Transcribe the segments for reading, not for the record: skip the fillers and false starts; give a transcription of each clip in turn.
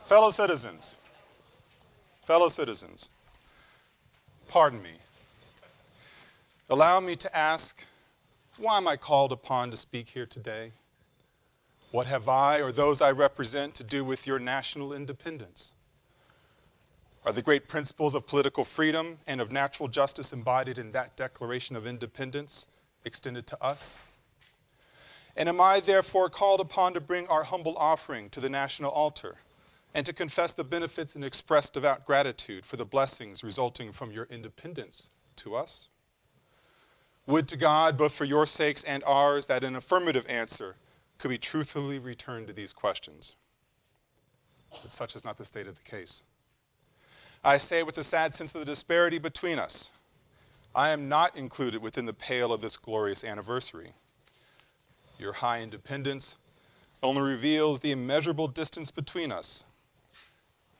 Fellow citizens, pardon me. Allow me to ask, why am I called upon to speak here today? What have I or those I represent to do with your national independence? Are the great principles of political freedom and of natural justice embodied in that Declaration of Independence extended to us? And am I therefore called upon to bring our humble offering to the national altar and to confess the benefits and express devout gratitude for the blessings resulting from your independence to us? Would to God, both for your sakes and ours, that an affirmative answer could be truthfully returned to these questions. But such is not the state of the case. I say with a sad sense of the disparity between us, I am not included within the pale of this glorious anniversary. Your high independence only reveals the immeasurable distance between us.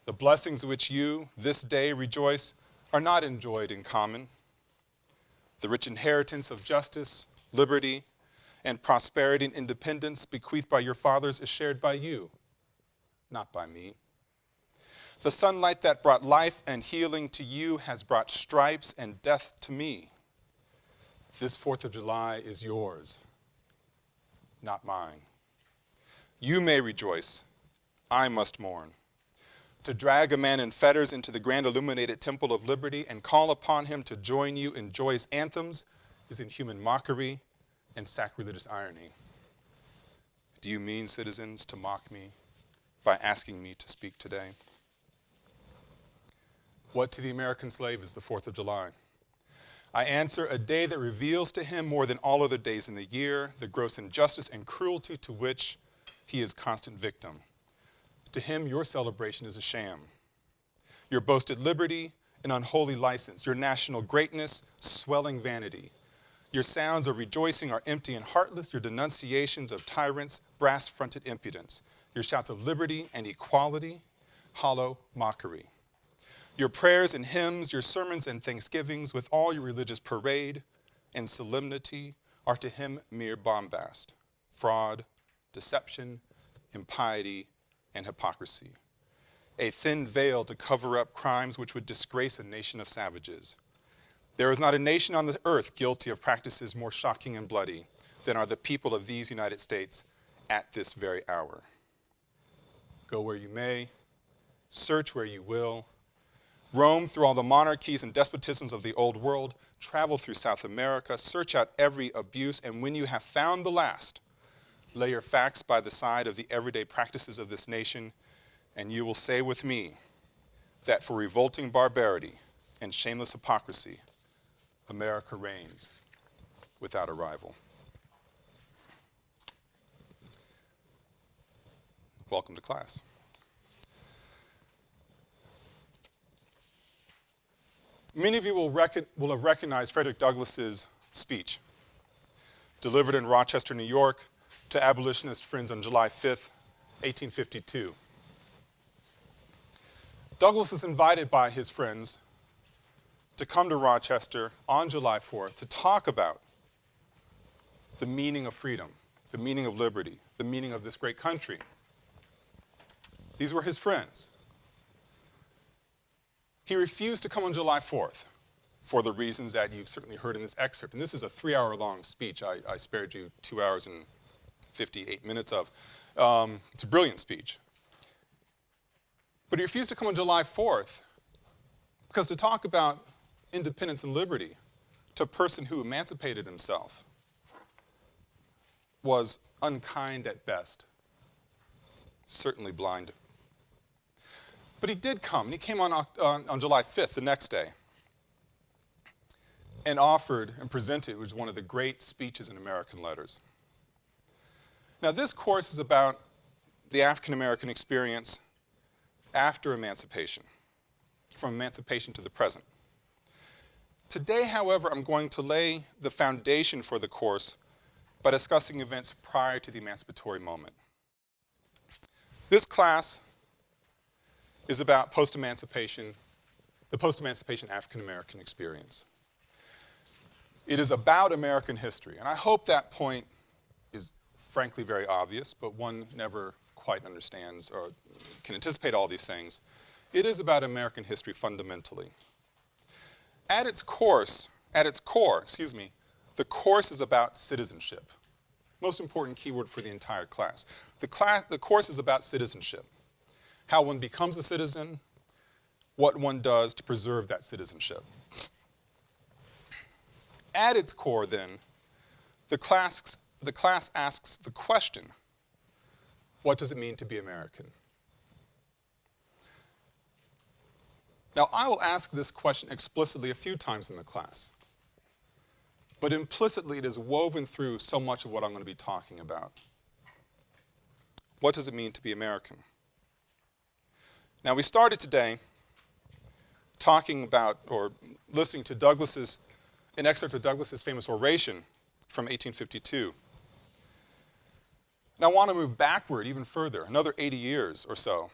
The blessings which you, this day, rejoice are not enjoyed in common. The rich inheritance of justice, liberty, and prosperity and independence bequeathed by your fathers is shared by you, not by me. The sunlight that brought life and healing to you has brought stripes and death to me. This 4th of July is yours, not mine. You may rejoice, I must mourn. To drag a man in fetters into the grand illuminated temple of liberty and call upon him to join you in joyous anthems is inhuman mockery and sacrilegious irony. Do you mean, citizens, to mock me by asking me to speak today? What to the American slave is the 4th of July? I answer, a day that reveals to him more than all other days in the year the gross injustice and cruelty to which he is constant victim. To him, your celebration is a sham. Your boasted liberty, an unholy license. Your national greatness, swelling vanity. Your sounds of rejoicing are empty and heartless. Your denunciations of tyrants, brass-fronted impudence. Your shouts of liberty and equality, hollow mockery. Your prayers and hymns, your sermons and thanksgivings, with all your religious parade and solemnity, are to him mere bombast, fraud, deception, impiety, and hypocrisy. A thin veil to cover up crimes which would disgrace a nation of savages. There is not a nation on the earth guilty of practices more shocking and bloody than are the people of these United States at this very hour. Go where you may, search where you will, roam through all the monarchies and despotisms of the old world, travel through South America, search out every abuse, and when you have found the last, lay your facts by the side of the everyday practices of this nation, and you will say with me that for revolting barbarity and shameless hypocrisy, America reigns without a rival. Welcome to class. Many of you will have recognized Frederick Douglass's speech, delivered in Rochester, New York, to abolitionist friends on July 5th, 1852. Douglass was invited by his friends to come to Rochester on July 4th to talk about the meaning of freedom, the meaning of liberty, the meaning of this great country. These were his friends. He refused to come on July 4th for the reasons that you've certainly heard in this excerpt. And this is a 3-hour-long speech I spared you 2 hours and 58 minutes of. It's a brilliant speech. But he refused to come on July 4th because to talk about independence and liberty to a person who emancipated himself was unkind at best, certainly blind. But he did come, and he came on July 5th, the next day, and offered and presented, which was one of the great speeches in American letters. Now, this course is about the African-American experience after emancipation, from emancipation to the present. Today, however, I'm going to lay the foundation for the course by discussing events prior to the emancipatory moment. This class is about post-emancipation, the post-emancipation African-American experience. It is about American history, and I hope that point is frankly very obvious, but one never quite understands or can anticipate all these things. It is about American history fundamentally. At its core, the course is about citizenship. Most important keyword for the entire class. The course is about citizenship. How one becomes a citizen, what one does to preserve that citizenship. At its core, then, the class asks the question, what does it mean to be American? Now, I will ask this question explicitly a few times in the class, but implicitly it is woven through so much of what I'm going to be talking about. What does it mean to be American? Now, we started today talking about, or listening to an excerpt of Douglas's famous oration from 1852. And I want to move backward even further, another 80 years or so,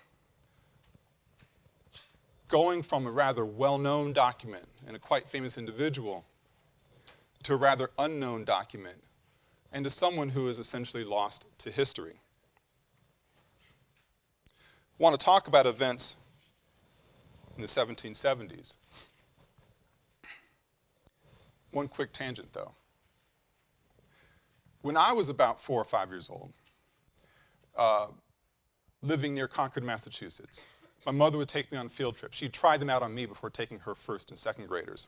going from a rather well-known document and a quite famous individual to a rather unknown document and to someone who is essentially lost to history. I want to talk about events in the 1770s. One quick tangent, though. When I was about 4 or 5 years old, living near Concord, Massachusetts, my mother would take me on field trips. She'd try them out on me before taking her first and second graders.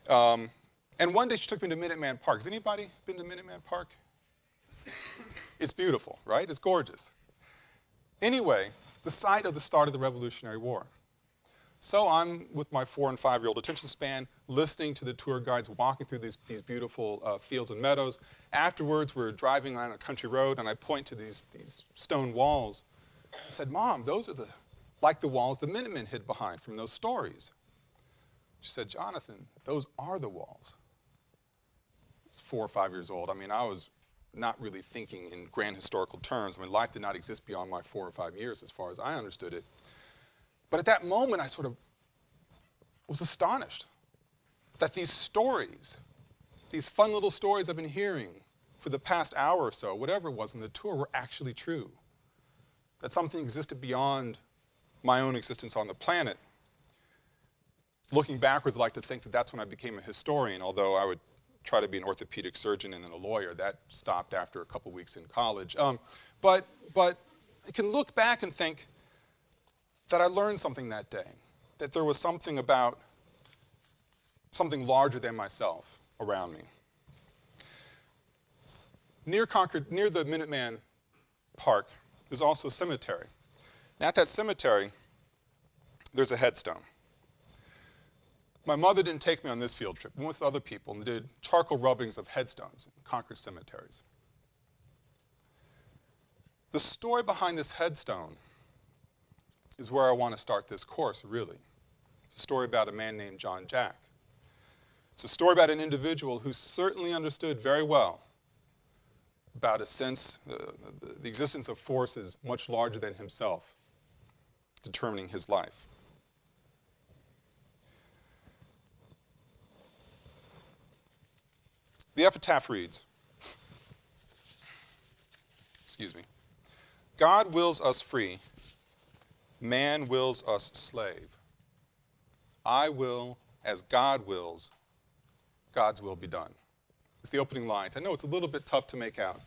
And one day she took me to Minuteman Park. Has anybody been to Minuteman Park? It's beautiful, right? It's gorgeous. Anyway, the site of the start of the Revolutionary War. So I'm, with my 4 and 5-year-old attention span, listening to the tour guides walking through these beautiful fields and meadows. Afterwards, we're driving on a country road, and I point to these stone walls. I said, Mom, those are like the walls the Minutemen hid behind from those stories. She said, Jonathan, those are the walls. I was 4 or 5 years old. I mean, I was not really thinking in grand historical terms. I mean, life did not exist beyond my 4 or 5 years as far as I understood it. But at that moment, I sort of was astonished that these stories, these fun little stories I've been hearing for the past hour or so, whatever it was in the tour, were actually true. That something existed beyond my own existence on the planet. Looking backwards, I'd like to think that that's when I became a historian, although I would try to be an orthopedic surgeon and then a lawyer. That stopped after a couple weeks in college. But I can look back and think that I learned something that day, that there was something about something larger than myself around me. Near Concord, near the Minuteman Park, there's also a cemetery. And at that cemetery, there's a headstone. My mother didn't take me on this field trip. We went with other people and did charcoal rubbings of headstones in Concord cemeteries. The story behind this headstone is where I want to start this course, really. It's a story about a man named John Jack. It's a story about an individual who certainly understood very well about a sense, the existence of forces much larger than himself, determining his life. The epitaph reads, God wills us free, man wills us slave. I will as God wills, God's will be done. It's the opening lines. I know it's a little bit tough to make out.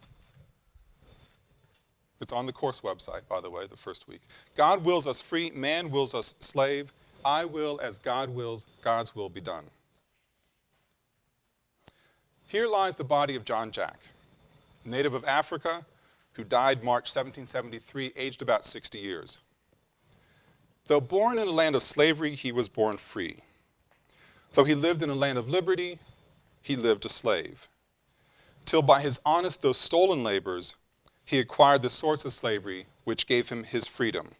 It's on the course website, by the way, the first week. God wills us free, man wills us slave. I will as God wills, God's will be done. Here lies the body of John Jack, a native of Africa who died March 1773, aged about 60 years. Though born in a land of slavery, he was born free. Though he lived in a land of liberty, he lived a slave. Till by his honest though stolen labors, he acquired the source of slavery, which gave him his freedom.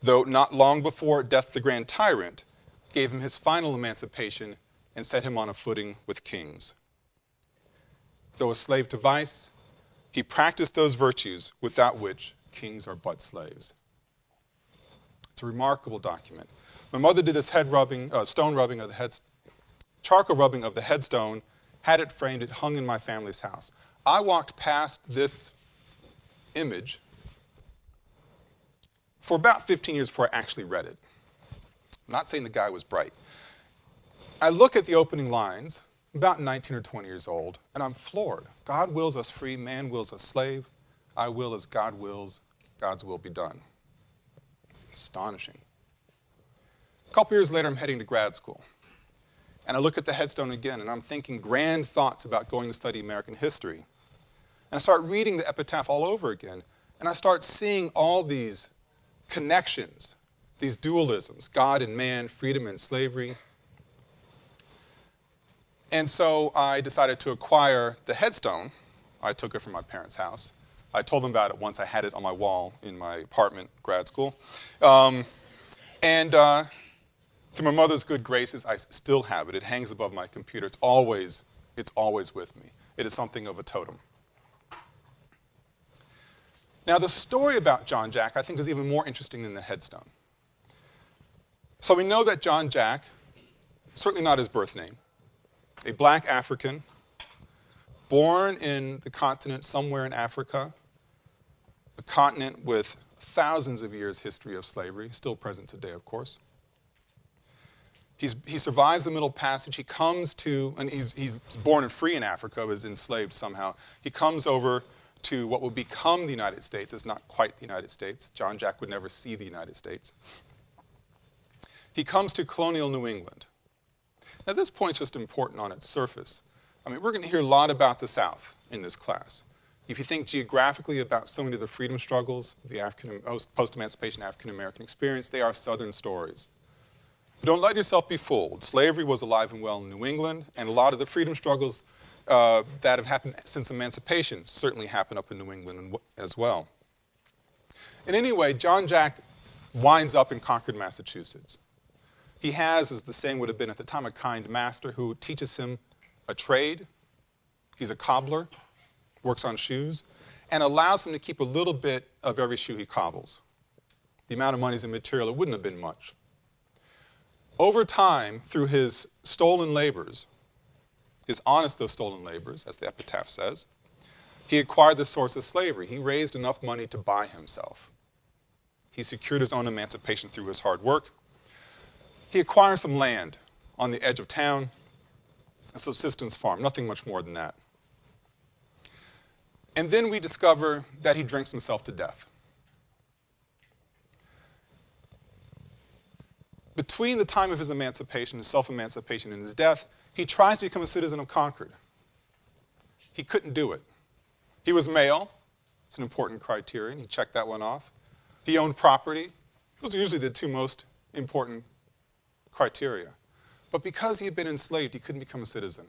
Though not long before death the grand tyrant gave him his final emancipation and set him on a footing with kings. Though a slave to vice, he practiced those virtues without which kings are but slaves. It's a remarkable document. My mother did this stone rubbing of the head, charcoal rubbing of the headstone, had it framed, it hung in my family's house. I walked past this image for about 15 years before I actually read it. I'm not saying the guy was bright. I look at the opening lines, about 19 or 20 years old, and I'm floored. God wills us free, man wills us slave. I will as God wills, God's will be done. It's astonishing. A couple years later, I'm heading to grad school. And I look at the headstone again, and I'm thinking grand thoughts about going to study American history. And I start reading the epitaph all over again, and I start seeing all these connections, these dualisms, God and man, freedom and slavery. And so I decided to acquire the headstone. I took it from my parents' house. I told them about it once I had it on my wall in my apartment, grad school. Through my mother's good graces, I still have it. It hangs above my computer. It's always with me. It is something of a totem. Now, the story about John Jack, I think, is even more interesting than the headstone. So we know that John Jack, certainly not his birth name, a black African, born in the continent somewhere in Africa, a continent with thousands of years' history of slavery, still present today, of course. He survives the Middle Passage. He comes to, and he's born and free in Africa, was enslaved somehow. He comes over to what will become the United States. It's not quite the United States. John Jack would never see the United States. He comes to colonial New England. Now, this point's just important on its surface. I mean, we're going to hear a lot about the South in this class. If you think geographically about so many of the freedom struggles, the post-emancipation African-American experience, they are Southern stories. But don't let yourself be fooled. Slavery was alive and well in New England, and a lot of the freedom struggles that have happened since emancipation certainly happened up in New England as well. And anyway, John Jack winds up in Concord, Massachusetts. He has, as the saying would have been at the time, a kind master who teaches him a trade. He's a cobbler, works on shoes, and allows him to keep a little bit of every shoe he cobbles. The amount of money is immaterial. It wouldn't have been much. Over time, through his stolen labors, his honest though stolen labors, as the epitaph says, he acquired the source of slavery. He raised enough money to buy himself. He secured his own emancipation through his hard work. He acquires some land on the edge of town, a subsistence farm, nothing much more than that. And then we discover that he drinks himself to death. Between the time of his emancipation, his self-emancipation, and his death, he tries to become a citizen of Concord. He couldn't do it. He was male. It's an important criterion. He checked that one off. He owned property. Those are usually the two most important criteria. But because he had been enslaved, he couldn't become a citizen.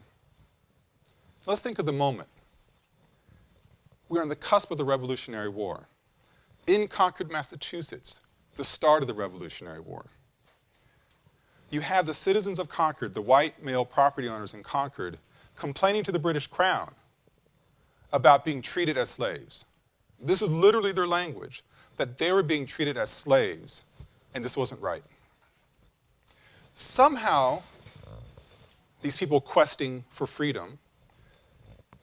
Let's think of the moment. We're on the cusp of the Revolutionary War. In Concord, Massachusetts, the start of the Revolutionary War. You have the citizens of Concord, the white male property owners in Concord, complaining to the British Crown about being treated as slaves. This is literally their language, that they were being treated as slaves, and this wasn't right. Somehow, these people questing for freedom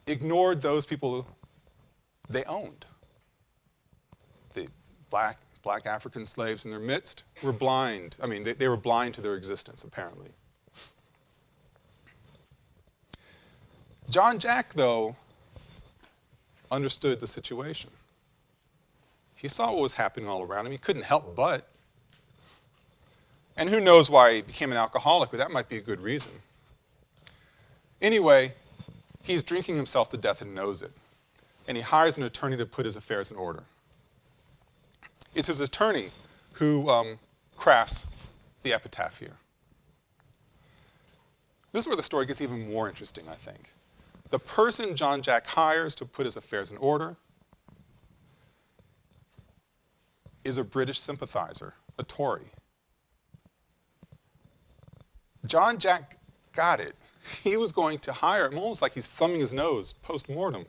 ignored those people they owned. The black African slaves in their midst were blind. I mean, they were blind to their existence, apparently. John Jack, though, understood the situation. He saw what was happening all around him. He couldn't help but. And who knows why he became an alcoholic, but that might be a good reason. Anyway, he's drinking himself to death and knows it. And he hires an attorney to put his affairs in order. It's his attorney who crafts the epitaph here. This is where the story gets even more interesting, I think. The person John Jack hires to put his affairs in order is a British sympathizer, a Tory. John Jack got it. He was going to hire him, almost like he's thumbing his nose post-mortem.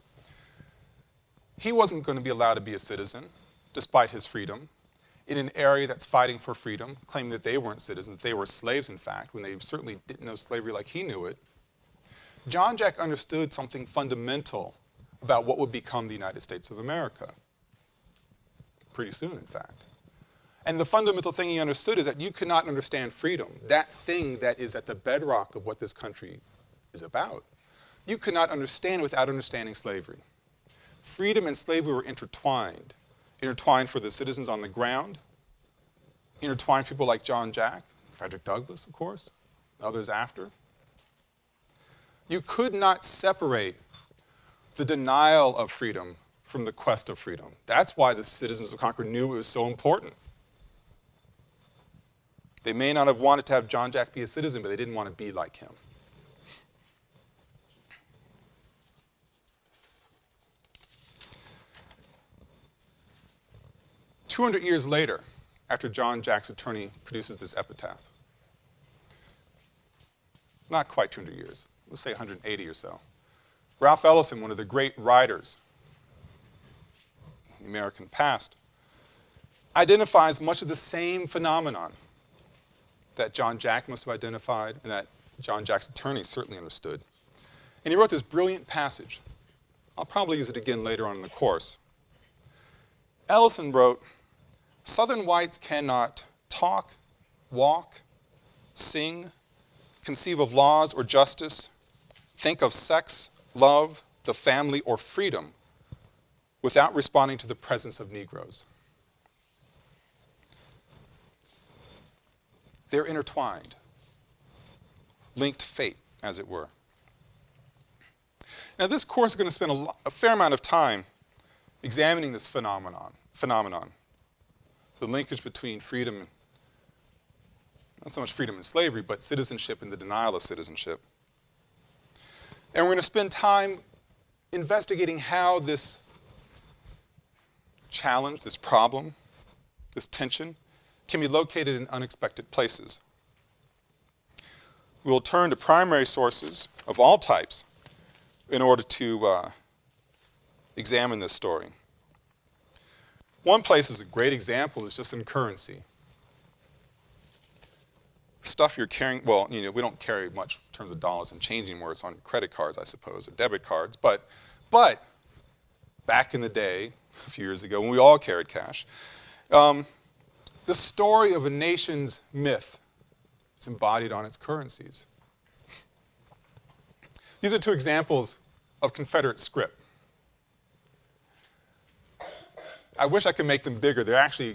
He wasn't going to be allowed to be a citizen, despite his freedom, in an area that's fighting for freedom, claiming that they weren't citizens, they were slaves, in fact, when they certainly didn't know slavery like he knew it. John Jack understood something fundamental about what would become the United States of America. pretty soon, in fact. And the fundamental thing he understood is that you could not understand freedom, that thing that is at the bedrock of what this country is about. You could not understand without understanding slavery. Freedom and slavery were intertwined. Intertwined for the citizens on the ground, intertwined people like John Jack, Frederick Douglass, of course, and others after. You could not separate the denial of freedom from the quest of freedom. That's why the citizens of Concord knew it was so important. They may not have wanted to have John Jack be a citizen, but they didn't want to be like him. "200 years later, after John Jack's attorney produces this epitaph, not quite 200 years, let's say 180 or so, Ralph Ellison, one of the great writers in the American past, identifies much of the same phenomenon that John Jack must have identified and that John Jack's attorney certainly understood. And he wrote this brilliant passage. I'll probably use it again later on in the course. Ellison wrote, "Southern whites cannot talk, walk, sing, conceive of laws or justice, think of sex, love, the family, or freedom without responding to the presence of Negroes." They're intertwined, linked fate, as it were. Now, this course is going to spend a fair amount of time examining this phenomenon, the linkage between freedom, not so much freedom and slavery, but citizenship and the denial of citizenship. And we're going to spend time investigating how this challenge, this problem, this tension, can be located in unexpected places. We'll turn to primary sources of all types in order to examine this story. One place is a great example is just in currency. Stuff you're carrying, well, we don't carry much in terms of dollars and change anymore. It's on credit cards, I suppose, or debit cards. But back in the day, a few years ago, when we all carried cash, the story of a nation's myth is embodied on its currencies. These are two examples of Confederate scrip. I wish I could make them bigger. They're actually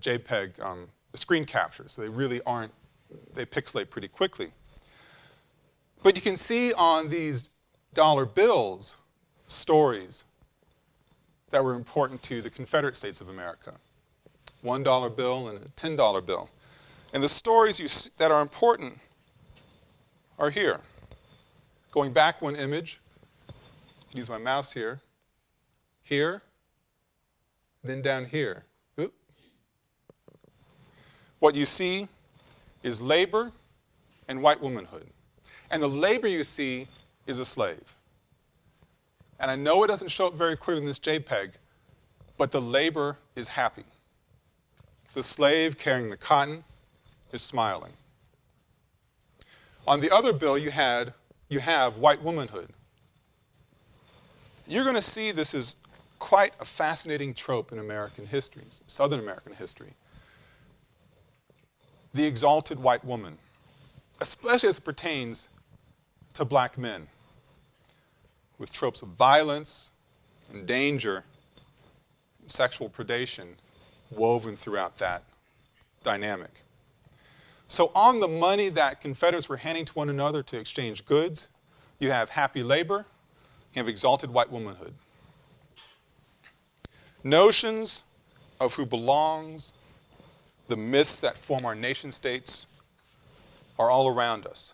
JPEG screen captures, so they really aren't, they pixelate pretty quickly. But you can see on these dollar bills stories that were important to the Confederate States of America. $1 bill and a $10 bill. And the stories that are important are here. Going back one image, I can use my mouse here, then down here. Oop. What you see is labor and white womanhood. And the labor you see is a slave. And I know it doesn't show up very clearly in this JPEG, but the labor is happy. The slave carrying the cotton is smiling. On the other bill you have white womanhood. You're going to see this is quite a fascinating trope in American history, Southern American history. The exalted white woman, especially as it pertains to black men, with tropes of violence and danger and sexual predation woven throughout that dynamic. So on the money that Confederates were handing to one another to exchange goods, you have happy labor, you have exalted white womanhood. Notions of who belongs, the myths that form our nation states are all around us.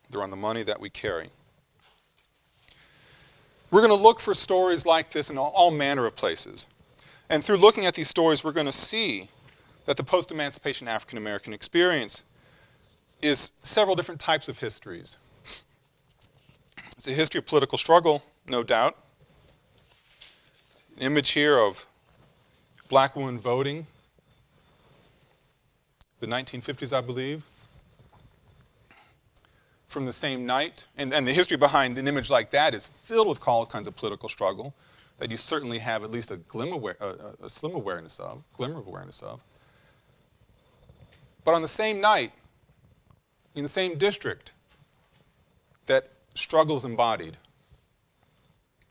They're on the money that we carry. We're going to look for stories like this in all manner of places. And through looking at these stories, we're going to see that the post-emancipation African American experience is several different types of histories. It's a history of political struggle, no doubt. An image here of black women voting, the 1950s, I believe, from the same night. And the history behind an image like that is filled with all kinds of political struggle. that you certainly have at least a slim awareness of, glimmer of awareness of. But on the same night, in the same district, that struggle is embodied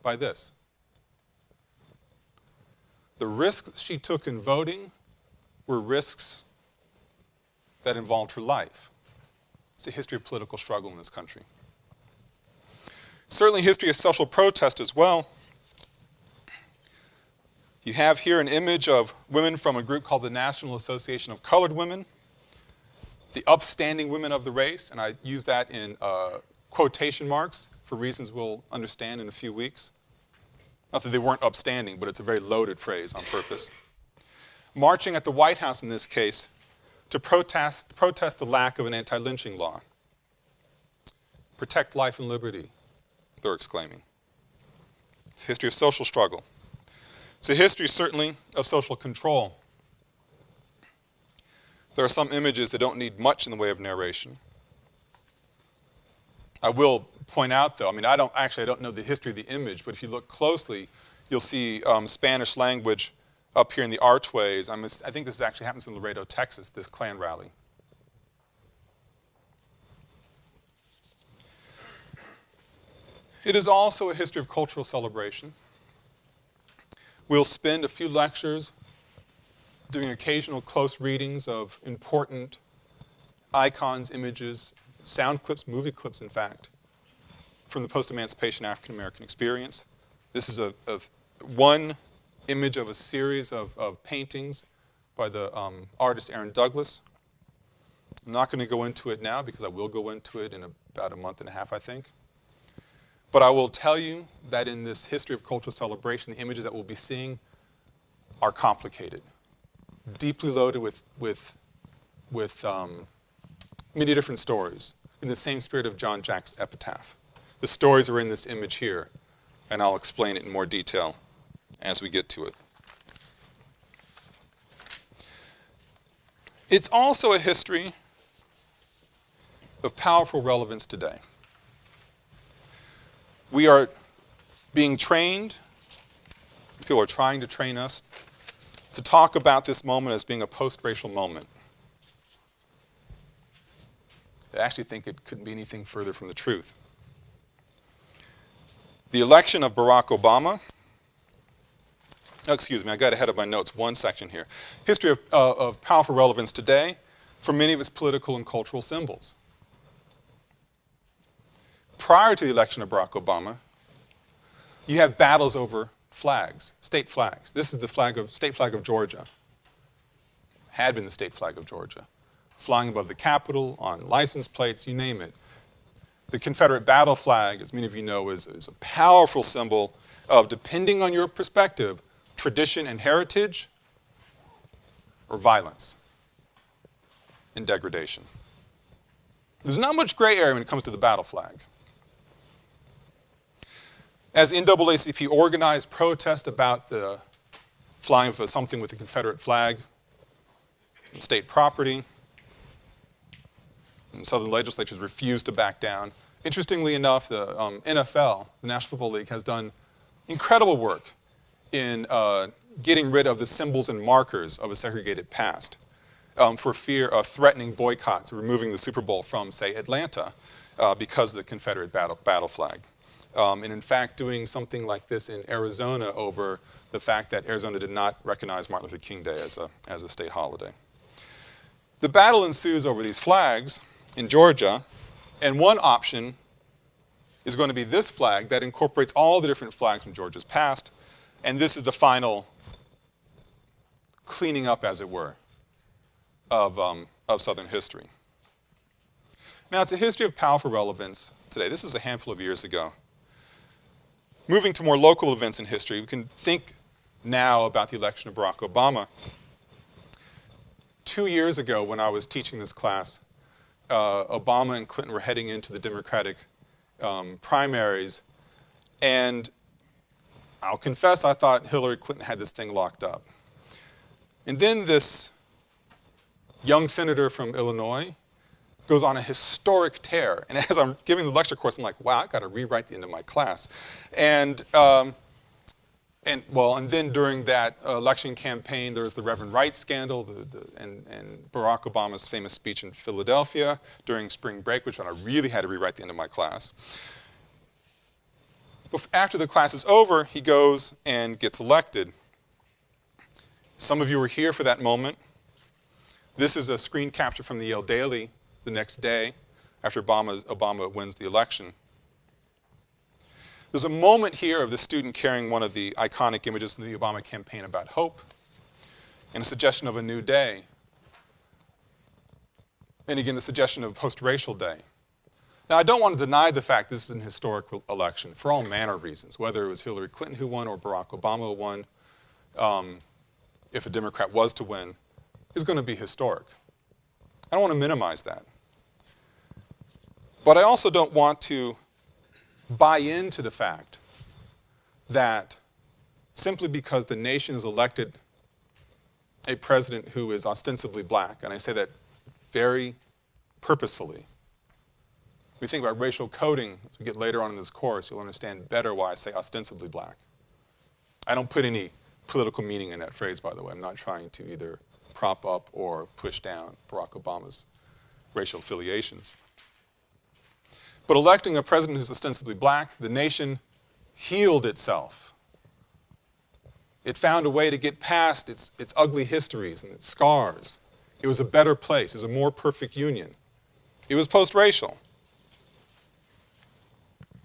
by this. The risks she took in voting were risks that involved her life. It's a history of political struggle in this country. Certainly a history of social protest as well. You have here an image of women from a group called the National Association of Colored Women, the upstanding women of the race, and I use that in quotation marks for reasons we'll understand in a few weeks. Not that they weren't upstanding, but it's a very loaded phrase on purpose. Marching at the White House in this case to protest the lack of an anti-lynching law. Protect life and liberty, they're exclaiming. It's a history of social struggle. It's a history, certainly, of social control. There are some images that don't need much in the way of narration. I will point out, though, I don't know the history of the image, but if you look closely, you'll see Spanish language up here in the archways. I think this actually happens in Laredo, Texas, this Klan rally. It is also a history of cultural celebration. We'll spend a few lectures doing occasional close readings of important icons, images, sound clips, movie clips, in fact, from the post-emancipation African-American experience. This is one image of a series of paintings by the artist Aaron Douglas. I'm not going to go into it now because I will go into it in about a month and a half, I think. But I will tell you that in this history of cultural celebration, the images that we'll be seeing are complicated, deeply loaded with many different stories in the same spirit of John Jack's epitaph. The stories are in this image here, and I'll explain it in more detail as we get to it. It's also a history of powerful relevance today. We are being trained, people are trying to train us, to talk about this moment as being a post-racial moment. I actually think it couldn't be anything further from the truth. The election of Barack Obama, excuse me, I got ahead of my notes, one section here. History of powerful relevance today for many of its political and cultural symbols. Prior to the election of Barack Obama, you have battles over flags, state flags. This is the state flag of Georgia. Had been the state flag of Georgia. Flying above the Capitol, on license plates, you name it. The Confederate battle flag, as many of you know, is a powerful symbol of, depending on your perspective, tradition and heritage, or violence and degradation. There's not much gray area when it comes to the battle flag. As NAACP organized protest about the flying of something with the Confederate flag and state property, and Southern legislatures refused to back down. Interestingly enough, the NFL, the National Football League, has done incredible work in getting rid of the symbols and markers of a segregated past for fear of threatening boycotts, removing the Super Bowl from, say, Atlanta because of the Confederate battle flag. And in fact, doing something like this in Arizona over the fact that Arizona did not recognize Martin Luther King Day as a state holiday. The battle ensues over these flags in Georgia, and one option is going to be this flag that incorporates all the different flags from Georgia's past, and this is the final cleaning up, as it were, of Southern history. Now, it's a history of powerful relevance today. This is a handful of years ago. Moving to more local events in history, we can think now about the election of Barack Obama. 2 years ago, when I was teaching this class, Obama and Clinton were heading into the Democratic primaries, and I'll confess, I thought Hillary Clinton had this thing locked up. And then this young senator from Illinois goes on a historic tear. And as I'm giving the lecture course, I'm like, wow, I've got to rewrite the end of my class. And And then during that election campaign, there was the Reverend Wright scandal, and Barack Obama's famous speech in Philadelphia during spring break, which I really had to rewrite the end of my class. After the class is over, he goes and gets elected. Some of you were here for that moment. This is a screen capture from the Yale Daily the next day after Obama wins the election. There's a moment here of the student carrying one of the iconic images in the Obama campaign about hope and a suggestion of a new day. And again, the suggestion of a post-racial day. Now, I don't want to deny the fact this is an historic election for all manner of reasons, whether it was Hillary Clinton who won or Barack Obama who won. If a Democrat was to win, is going to be historic. I don't want to minimize that. But I also don't want to buy into the fact that simply because the nation has elected a president who is ostensibly black, and I say that very purposefully. We think about racial coding as we get later on in this course, you'll understand better why I say ostensibly black. I don't put any political meaning in that phrase, by the way. I'm not trying to either prop up or push down Barack Obama's racial affiliations. But electing a president who's ostensibly black, the nation healed itself. It found a way to get past its ugly histories and its scars. It was a better place. It was a more perfect union. It was post-racial.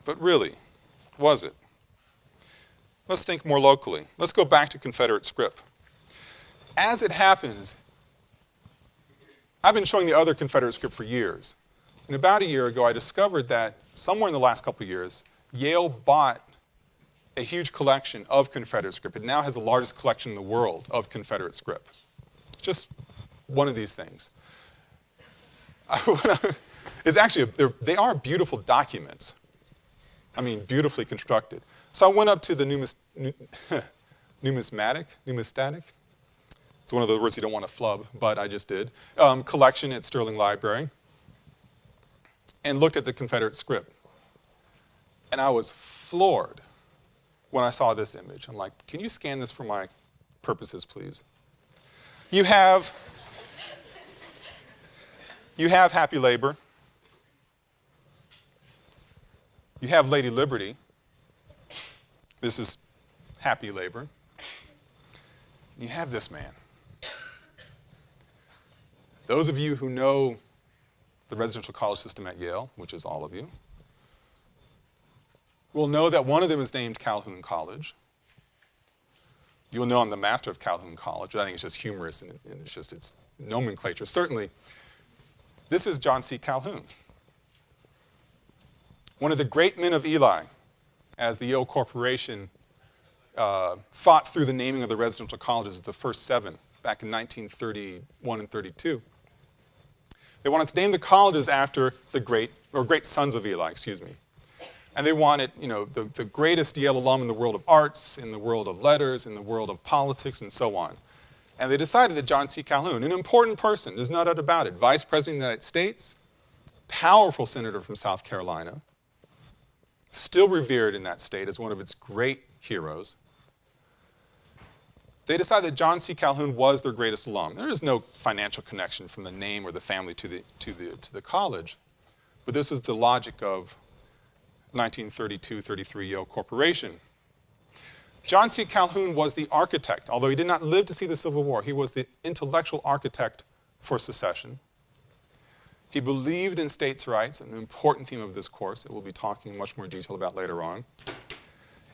But really, was it? Let's think more locally. Let's go back to Confederate scrip. As it happens, I've been showing the other Confederate scrip for years. And about a year ago, I discovered that somewhere in the last couple of years, Yale bought a huge collection of Confederate scrip. It now has the largest collection in the world of Confederate scrip. Just one of these things. It's actually, they are beautiful documents. I mean, beautifully constructed. So I went up to the numismatic. It's one of the words you don't want to flub, but I just did. Collection at Sterling Library. And looked at the Confederate scrip. And I was floored when I saw this image. I'm like, can you scan this for my purposes, please? You have Happy Labor. You have Lady Liberty. This is Happy Labor. You have this man. Those of you who know the residential college system at Yale, which is all of you, will know that one of them is named Calhoun College. You'll know I'm the master of Calhoun College, but I think it's just humorous and it's nomenclature. Certainly, this is John C. Calhoun, one of the great men of Eli, as the Yale Corporation fought through the naming of the residential colleges, the first 7, back in 1931 and 32. They wanted to name the colleges after the great sons of Eli, excuse me. And they wanted, the greatest Yale alum in the world of arts, in the world of letters, in the world of politics, and so on. And they decided that John C. Calhoun, an important person, there's no doubt about it, Vice President of the United States, powerful senator from South Carolina, still revered in that state as one of its great heroes. They decided that John C. Calhoun was their greatest alum. There is no financial connection from the name or the family to the college, but this is the logic of 1932-33 Yale Corporation. John C. Calhoun was the architect, although he did not live to see the Civil War. He was the intellectual architect for secession. He believed in states' rights, an important theme of this course that we'll be talking in much more detail about later on.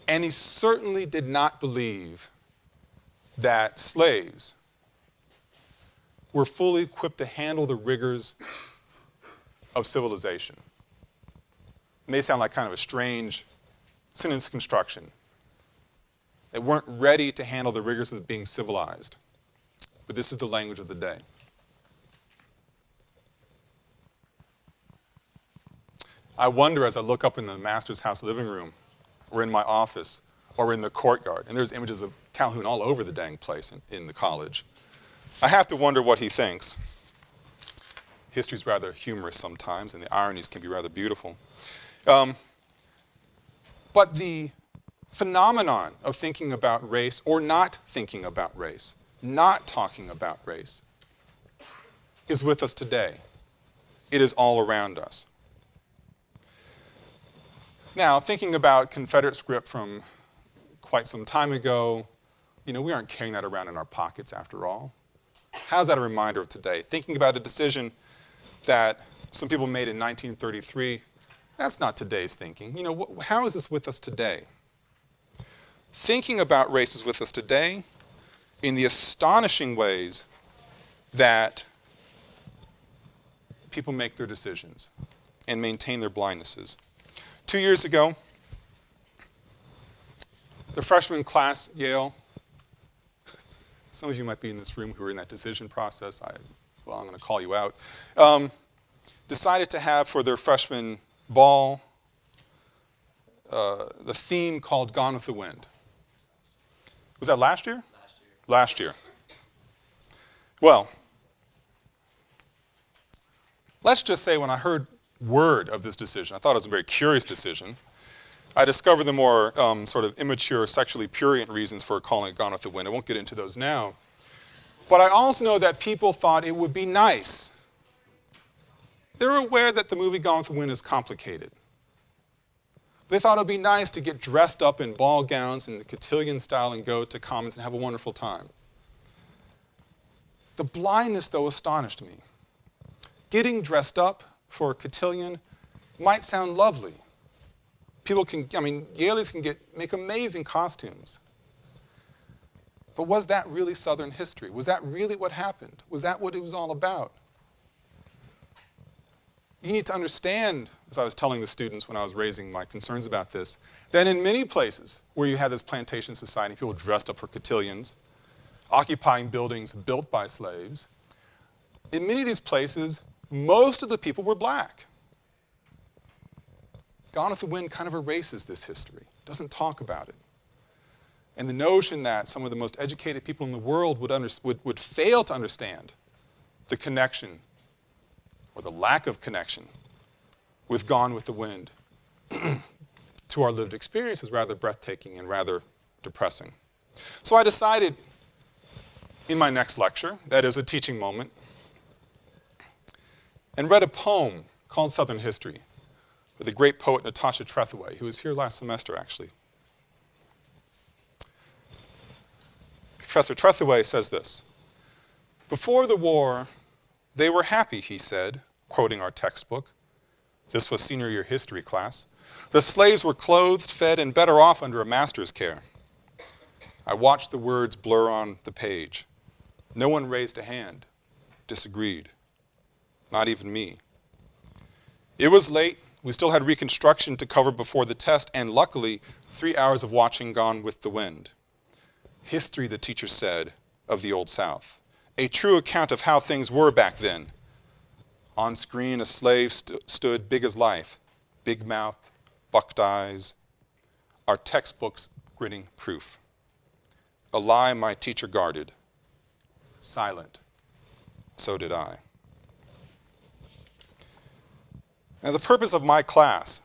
And he certainly did not believe that slaves were fully equipped to handle the rigors of civilization. It may sound like kind of a strange sentence construction. They weren't ready to handle the rigors of being civilized. But this is the language of the day. I wonder as I look up in the master's house living room, or in my office, or in the courtyard, and there's images of Calhoun all over the dang place in the college. I have to wonder what he thinks. History's rather humorous sometimes, and the ironies can be rather beautiful. But the phenomenon of thinking about race or not thinking about race, not talking about race, is with us today. It is all around us. Now, thinking about Confederate scrip from quite some time ago, we aren't carrying that around in our pockets after all. How's that a reminder of today? Thinking about a decision that some people made in 1933, that's not today's thinking. How is this with us today? Thinking about race is with us today in the astonishing ways that people make their decisions and maintain their blindnesses. 2 years ago, the freshman class at Yale, some of you might be in this room who were in that decision process. I'm going to call you out. Decided to have for their freshman ball the theme called Gone with the Wind. Was that last year? Last year. Well, let's just say when I heard word of this decision, I thought it was a very curious decision. I discovered the more sort of immature, sexually prurient reasons for calling it Gone with the Wind. I won't get into those now. But I also know that people thought it would be nice. They're aware that the movie Gone with the Wind is complicated. They thought it would be nice to get dressed up in ball gowns in the cotillion style and go to Commons and have a wonderful time. The blindness, though, astonished me. Getting dressed up for a cotillion might sound lovely. Yaleys can make amazing costumes. But was that really Southern history? Was that really what happened? Was that what it was all about? You need to understand, as I was telling the students when I was raising my concerns about this, that in many places where you had this plantation society, people dressed up for cotillions, occupying buildings built by slaves, in many of these places, most of the people were black. Gone with the Wind kind of erases this history, doesn't talk about it. And the notion that some of the most educated people in the world would fail to understand the connection or the lack of connection with Gone with the Wind to our lived experience is rather breathtaking and rather depressing. So I decided in my next lecture, that is a teaching moment, and read a poem called Southern History with the great poet Natasha Trethewey, who was here last semester, actually. Professor Trethewey says this: "Before the war, they were happy," he said, quoting our textbook. This was senior year history class. "The slaves were clothed, fed, and better off under a master's care." I watched the words blur on the page. No one raised a hand, disagreed. Not even me. It was late. We still had Reconstruction to cover before the test, and luckily, 3 hours of watching Gone with the Wind. History, the teacher said, of the Old South. A true account of how things were back then. On screen, a slave stood big as life, big mouth, bucked eyes. Our textbooks grinning proof. A lie my teacher guarded. Silent. So did I. Now, the purpose of my class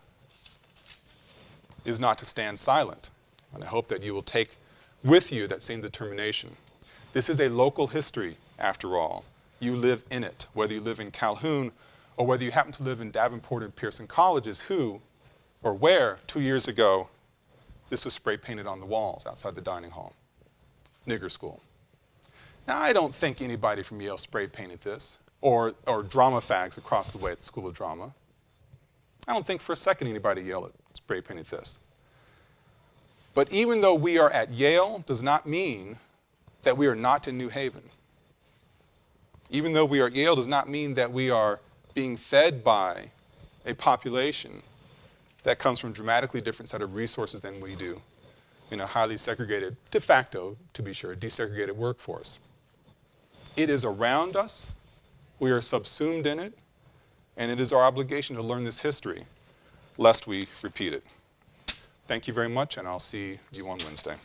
is not to stand silent, and I hope that you will take with you that same determination. This is a local history, after all. You live in it, whether you live in Calhoun or whether you happen to live in Davenport and Pearson colleges, where 2 years ago, this was spray painted on the walls outside the dining hall. Nigger school. Now, I don't think anybody from Yale spray painted this, or drama fags across the way at the School of Drama. I don't think for a second anybody at Yale spray painted this. But even though we are at Yale does not mean that we are not in New Haven. Even though we are at Yale does not mean that we are being fed by a population that comes from a dramatically different set of resources than we do in a highly segregated, de facto, to be sure, desegregated workforce. It is around us, we are subsumed in it, and it is our obligation to learn this history, lest we repeat it. Thank you very much, and I'll see you on Wednesday.